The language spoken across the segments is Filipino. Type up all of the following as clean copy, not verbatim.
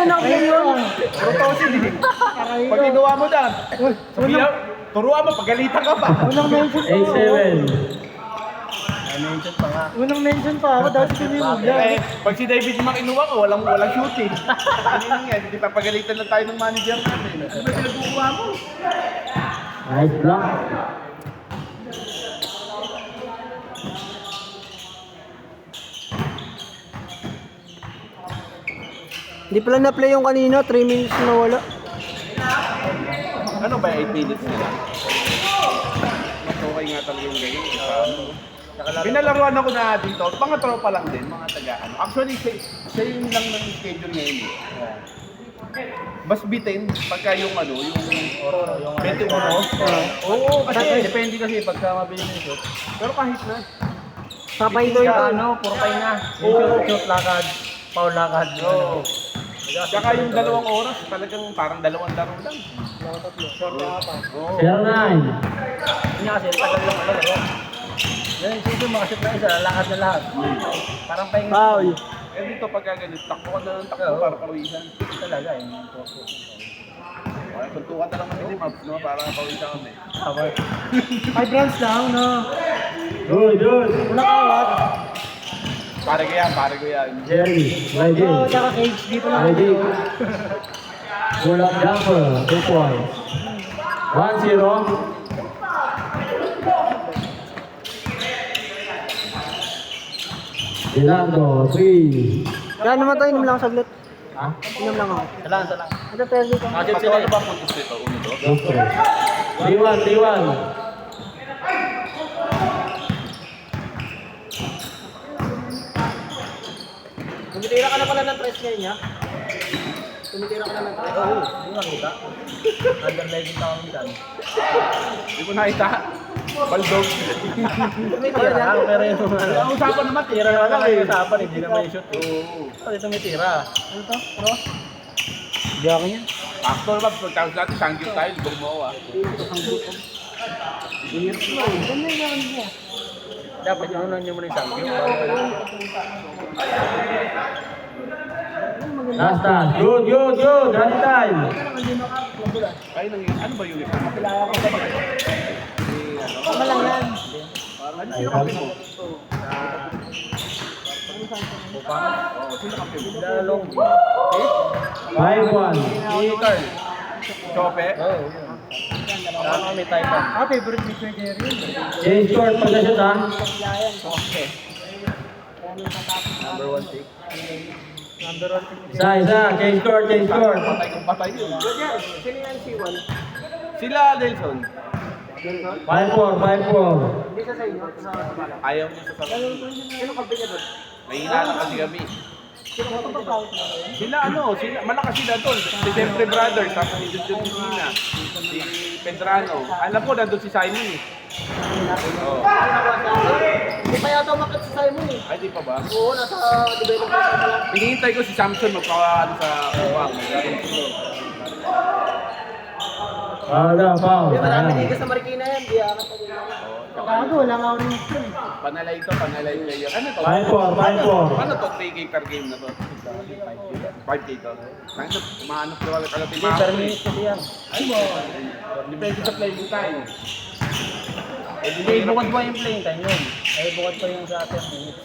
na na-play yun? Pag ginawa mo na, turuan mo, pagalitan ka pa. Unang mention pa ako. Unang mention pa ako, dati tinimog yan. Pag si David yung makinuha ko, walang shooting. Ano lang yan, hindi papagalitan na tayo ng manager natin. Ano ba sila kukuha mo? Nice block. Hindi pala na-play yung kanina, 3 minutes na wala. Ano ba, 8 minutes nila? Mas okay nga talaga yung ganyan. Pinalaruan ako na dito, mga tropa lang din, mga taga-ano. Actually, siya yung lang ng schedule ngayon eh. Mas bitin pagka yung ano, yung 21 oras. Oo, kasi depende kasi pagka mabilis yung shoot. Pero kahit na. Sabay doon ito. Puro pain na. Shoot lakad, foul lakad. Oo. Tsaka yung 2 oras, talagang parang 2 laro lang. Short na pa. Oo. 09. Yun nga kasi, tagal lang laro. Yan, sino makashoot na isa, lakad na lahat. Parang pain. Foul. Eh dito pagka ganito, takbo ka na ng takbo para pawisan. Talaga eh. Okay, suntukan na lang kami ni Mabs, no? Para pawisan kami. 5 rounds lang, no? Good. Walang awat. Pare ko yan. Jerry. Ready. Oo, tsaka cage, dito lang. Ready. Pull-up jumper. 2 points. 1-0. Dilando. 3. Kaya naman tayo, inom lang saglit. Ha? Inom lang ako. Salang. Ito, pwede ko. Nakashoot Pati sila ano eh. ba puntos dito? Uno to? Okay. 3-1. Tumitira ka na pala ng press ngayon, ha? Tumitira ka na ng press. Oo, yung nakita. Underline pa kami dyan. Hindi mo nakita? Baldog. Tumitira lang, pero yung ano. Ang usapan naman, Tira naman lang yung usapan, hindi naman yung shoot. Oo. Kasi tumitira. Ano to? Pro? Hindi ako yan. Actor ba? Pagkakos natin, sanggit tayo, libog mo ako ah. Ganda yung gawin niya. Dapat yung unan nyo muna yung samgyup. Last time. Good. Run time. Ay, ano ba yun? Tama lang yan. Ano sino kape mo? Lalong. 5-1. Si Carl. Chope? Oo, yun. Tama kami Taipan. Favorite ni Kuya Jerry. Change court pag na-shoot ha. Okay. Number 1 pick. Number 1 pick. Isa. Change court. Patay kong patay yun. Sino yan si Juan? Sila Nelson. 5-4. Hindi sa sa inyo. Sa bala. Ayaw niya sa sarap. Sino kape niya doon? May hinala kasi kami. Sino ka pa pa? Sila malakas sila doon. Si Sempre Brothers, tapos si Junjun Tina, si Pedrano. Alam ko, nandun si Simon eh. Oo. Hindi pa yata umakit si Simon eh. Ay, di pa ba? Oo, nasa development pa lang. Hinihintay ko si Samson magpaka sa kuwang. Foul. Hindi, marami dito sa Marikina yan. Di akat pa din ako. Gago, wala nga ako rin ito eh. Panalay player. Ano to? 5-4. Ano to? 3K per game na to? 5K to? Nangin, umaano ko wala talaga Hindi, per minute kasi yan. Ay mo. Depende sa playing time. Hindi, bukod pa yung playing time yun. Ay, bukod pa yung sa 10 minutes.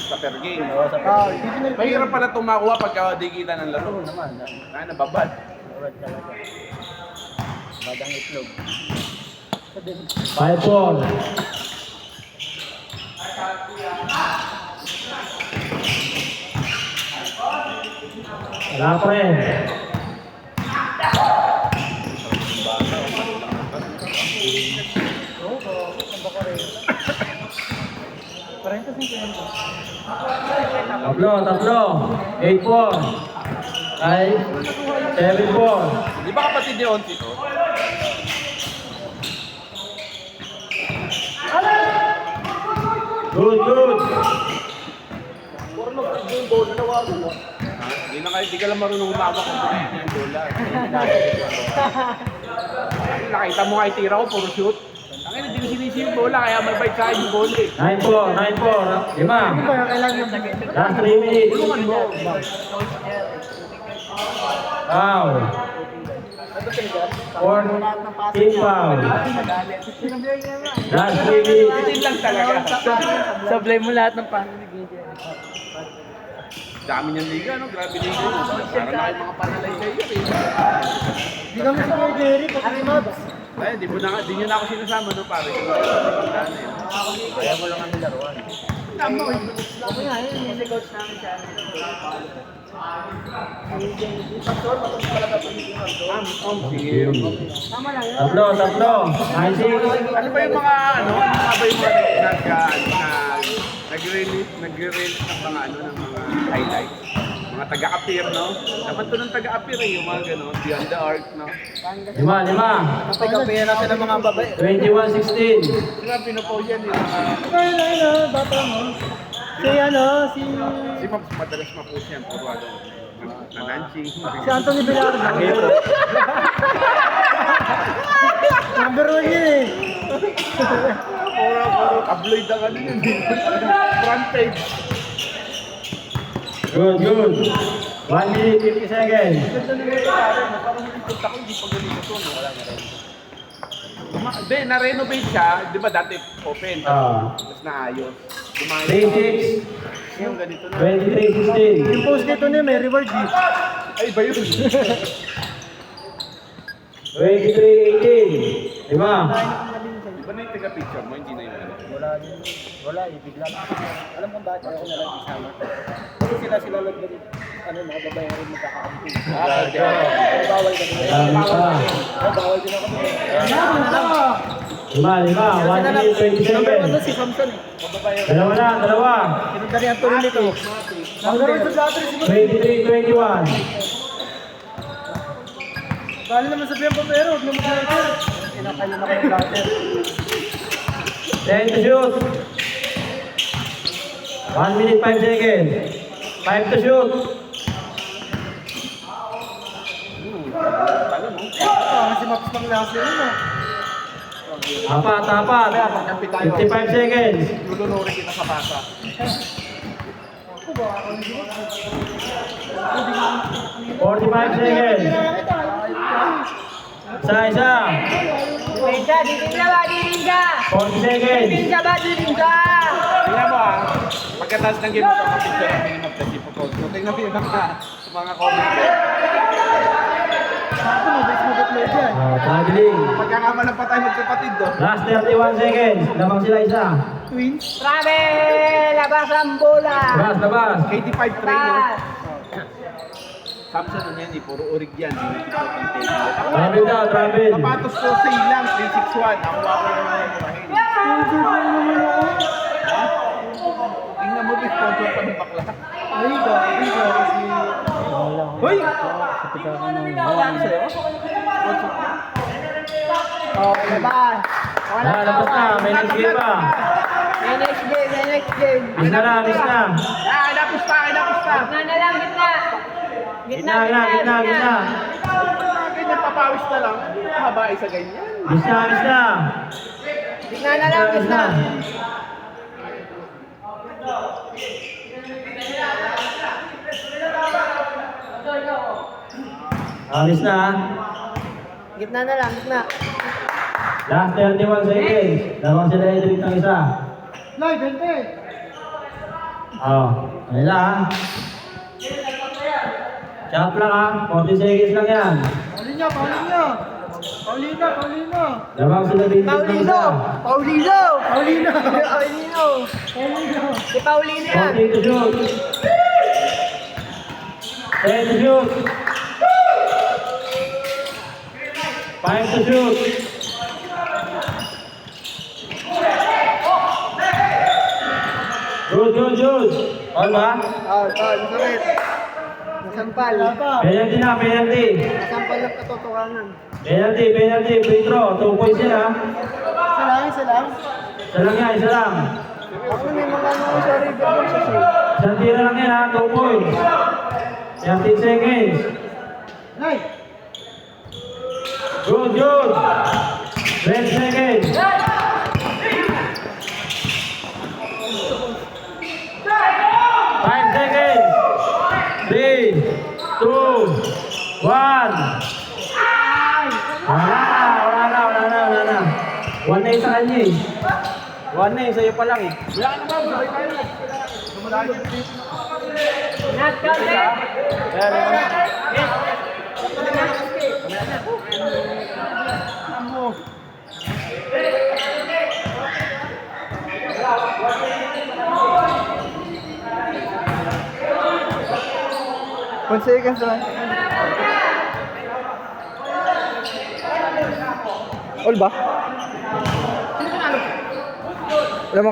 Sa per game. Oo, sa Ah, per minute. Mahirap pala itong makuha pagka di kita ng laro. Oo naman. Kaya nababad. Alright talaga. Badang itlog. 5-4. Wala pa rin. Parang kasi yung ko. Tatlo. 8-4. 7-4. Di ba kapatid ni Onti to? Good. Puro mag-play yung bola na wala mo. Di ka lang marunong umawak ng bola. Nakita mo nga itira ko, puro shoot. Ang ina, di ko sinisi yung bola, kaya may bite sa akin yung bola eh. 9-4. 5. Ano ba kailangan yung Last 3 minutes. Tulungan mo. Foul. Fourth team foul. Last 3 minutes. Itin lang talaga. Sablay mo lahat ng paano ni BJ. Dami niyang liga, no? Grabe liga yun. Parang na kayo mga panalay sa iyo, eh. Hindi kami sa Kuya Jerry, pati Mabs. Ay, di nyo na ako sinasama, no, pare? Kaya mo lang kami laruan. Tama, eh. Ako nga, yun yung coach namin siya. Sige. Tama lang yun. Tatlo. Isaac. Ano ba yung mga, ano ba yung mga nag-release ng mga, ng mga highlights? Mga taga-appear, no? Dapat to ng taga-appear, eh, yung mga gano'n, Beyond the Arc, no? 5. Napag-appear natin ng mga babae. 21-16. Sila pinopost yan, yung mga... Ayun, bata mo. Si Si Pops madalas ma-post yan, puro ano, na Nancy. Si Anthony Villardo. Number 1 yun eh. Puro tabloid ang ano yun. Front page. Good. 1 minute 50 seconds. Ganda nila ito, pare. Parang hindi ko hindi pa ganito to, no? Wala na rin. Hindi, na-renovate siya. Di ba dati open? Tapos naayos. 36. Yung ganito na. 23-16. Yung post nito niya may reward eh. Ay, ba yun? 23-18. Diba? Iba na yung taga-picture mo, hindi na yung ano. Wala eh, bigla na. Alam mo bakit ako na lang isama? Kasi sila lang din, mga babae rin magkakakampi. Bawal ka din. Bawal din ako. Lima. 1 minute 20 seconds. Si Samson eh. Dalawa. Pinunta niya ang tuloy nito. Nagkaroon sa dati si 23-21. Bali naman sabihan pa pero huwag naman sa kinakayo na kayo dati. 10 to shoot. 1 minute 5 seconds. 5 to shoot. Si Max pang lasa yun ah. Apat. 55 seconds. Lulunori kita sa basa. 45 seconds. Isa. Dirinda. 40 seconds. Tingnan mo, pagkatapos ng game, magpapapicture ang minimum na si Popol. So, tingnan mo yung mga comment. Ako mabait mo yan. Traveling. Pagkakamalang pa tayo magkapatid, do. Last 31 seconds. Labang sila isa. Twins. Labas ang bola. Labas. 85 train, no? Samson, ano yan, puro orig yan. Travel. Sapatos ko, sale lang, 361. Ako yung mga murahin. Tingnan mo, sponsor pa ng bakla. Ay, grabe kasi... Hoy! Labas. Labas na. May next game pa. Next game. Miss na. Napusta! Gitna na lang, gitna. Gitna. Ganyan, papawis na lang. Haba isa ganyan. Miss na. Gitna na lang, gitna. Miss na. Gitna na lang, gitna. Last 31 seconds. Labang sila i-drink ng isa. Lai, 20! Ayun lang. Shot lang 40 seconds lang yan. Paulina! Labang sila i-drink ng isa. Paulino. Si Paulino yan. 40 to shoot. 10 to shoot. 5 to shoot. Good. All ba? Masakit. Nasampal. Penalty na. Nasampal ng katotohanan. Penalty. Free throw. 2 points sila. Isa lang. Isa lang. Ako may mga ano sa river sa safe. Isang tira lang yan ha. 2 points. 13 seconds. Lai! Good. 20 seconds. 5 seconds. 3, 2, 1. One. Wala na. One na yung sa kanya eh. One na yun, sa'yo pa lang eh. Not counted. One seconds lang. All ba? Alam mo kayo?